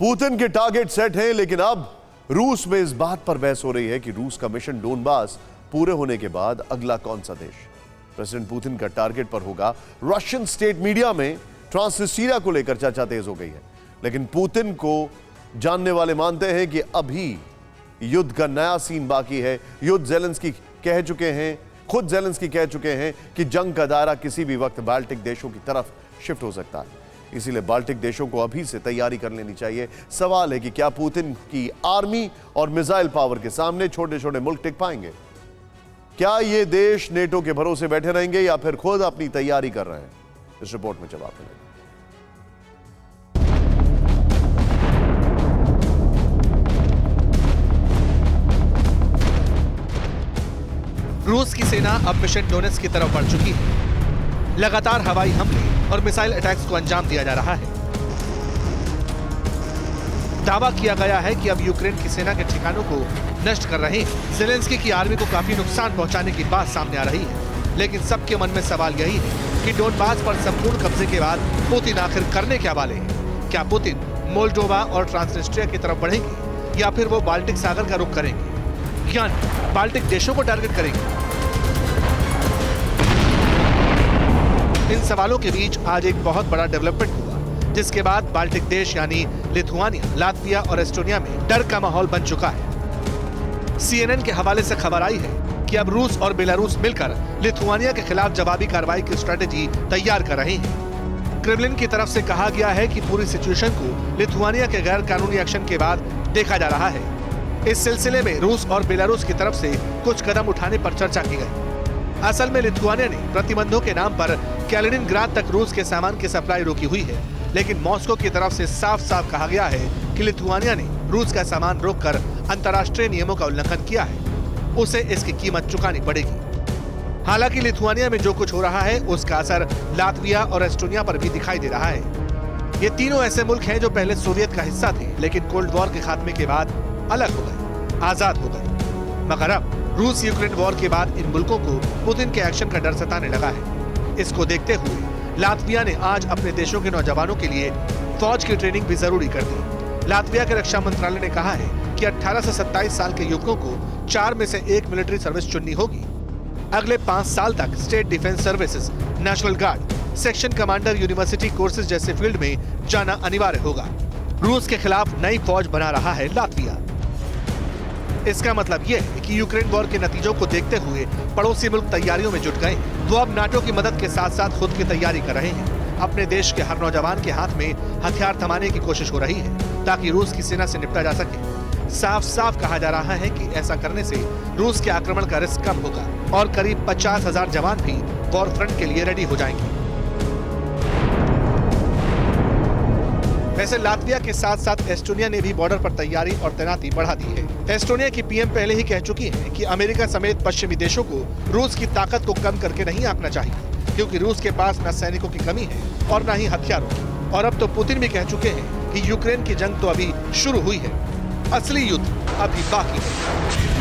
Putin के target set हैं, लेकिन अब रूस में इस बात पर बहस हो रही है कि रूस का मिशन डोनबास पूरे होने के बाद अगला कौन सा देश प्रेसिडेंट पुतिन का टारगेट पर होगा। रशियन स्टेट मीडिया में ट्रांसनिस्ट्रिया को लेकर चर्चा तेज हो गई है, लेकिन पुतिन को जानने वाले मानते हैं कि अभी युद्ध का नया सीन बाकी है। युद्ध ज़ेलेंस्की कह चुके हैं, खुद ज़ेलेंस्की कह चुके हैं कि जंग का दायरा किसी भी वक्त बाल्टिक देशों की तरफ शिफ्ट हो सकता है। इसीलिए बाल्टिक देशों को अभी से तैयारी कर लेनी चाहिए। सवाल है कि क्या पुतिन की आर्मी और मिसाइल पावर के सामने छोटे छोटे मुल्क टिक पाएंगे? क्या ये देश नेटो के भरोसे बैठे रहेंगे या फिर खुद अपनी तैयारी कर रहे हैं? इस रिपोर्ट में जवाब मिलेगा। रूस की सेना अब मिशन डोनेट्स्क की तरफ बढ़ चुकी है। लगातार हवाई हमले और मिसाइल अटैक्स को अंजाम दिया जा रहा है। दावा किया गया है कि अब यूक्रेन की सेना के ठिकानों को नष्ट कर रहे हैं। ज़ेलेंस्की की आर्मी को काफी नुकसान पहुंचाने की बात सामने आ रही है, लेकिन सबके मन में सवाल यही है कि डोनबास पर संपूर्ण कब्जे के बाद पुतिन आखिर करने क्या वाले हैं? क्या पुतिन मोल्डोवा और ट्रांसनिस्ट्रिया की तरफ बढ़ेंगे या फिर वो बाल्टिक सागर का रुख करेंगे, यानी बाल्टिक देशों को टारगेट करेंगे? इन सवालों के बीच आज एक बहुत बड़ा डेवलपमेंट हुआ, जिसके बाद बाल्टिक देश यानी लिथुआनिया, लातविया और एस्टोनिया में डर का माहौल बन चुका है। CNN के हवाले से खबर आई है कि अब रूस और बेलारूस मिलकर लिथुआनिया के खिलाफ जवाबी कार्रवाई की स्ट्रेटेजी तैयार कर रहे हैं। क्रेमलिन की तरफ से कहा गया है कि पूरी सिचुएशन को लिथुआनिया के गैर कानूनी एक्शन के बाद देखा जा रहा है। इस सिलसिले में रूस और बेलारूस की तरफ से कुछ कदम उठाने पर चर्चा की गई। असल में लिथुआनिया ने प्रतिबंधों के नाम पर कैलिनिनग्राड तक रूस के सामान की सप्लाई रोकी हुई है, लेकिन मॉस्को की तरफ से साफ साफ कहा गया है कि लिथुआनिया ने रूस का सामान रोककर अंतर्राष्ट्रीय नियमों का उल्लंघन किया है, उसे इसकी कीमत चुकानी पड़ेगी। हालांकि लिथुआनिया में जो कुछ हो रहा है उसका असर लातविया और एस्टोनिया पर भी दिखाई दे रहा है। ये तीनों ऐसे मुल्क हैं जो पहले सोवियत का हिस्सा थे, लेकिन कोल्ड वॉर के खात्मे के बाद अलग हो गए, आजाद हो गए। मगर अब रूस यूक्रेन वॉर के बाद इन मुल्कों को पुतिन के एक्शन का डर सताने लगा है। इसको देखते हुए लातविया ने आज अपने देशों के नौजवानों के लिए फौज की ट्रेनिंग भी जरूरी कर दी। लातविया के रक्षा मंत्रालय ने कहा है कि 18 से 27 साल के युवकों को 4 में से 1 मिलिट्री सर्विस चुननी होगी। अगले 5 साल तक state defence services, national guard, section commander university courses जैसे फील्ड में जाना अनिवार्य होगा। रूस के खिलाफ नई फौज बना रहा है लातविया। इसका मतलब यह है कि यूक्रेन वॉर के नतीजों को देखते हुए पड़ोसी मुल्क तैयारियों में जुट गए। वो अब नाटो की मदद के साथ साथ खुद की तैयारी कर रहे हैं। अपने देश के हर नौजवान के हाथ में हथियार थमाने की कोशिश हो रही है ताकि रूस की सेना से निपटा जा सके। साफ साफ कहा जा रहा है कि ऐसा करने से रूस के आक्रमण का रिस्क कम होगा और करीब 50,000 जवान भी वॉर फ्रंट के लिए रेडी हो जाएंगे। वैसे लातविया के साथ साथ एस्टोनिया ने भी बॉर्डर पर तैयारी और तैनाती बढ़ा दी है। एस्टोनिया की पीएम पहले ही कह चुकी हैं कि अमेरिका समेत पश्चिमी देशों को रूस की ताकत को कम करके नहीं आंकना चाहिए, क्योंकि रूस के पास न सैनिकों की कमी है और न ही हथियारों की। और अब तो पुतिन भी कह चुके हैं कि यूक्रेन की जंग तो अभी शुरू हुई है, असली युद्ध अभी बाकी है।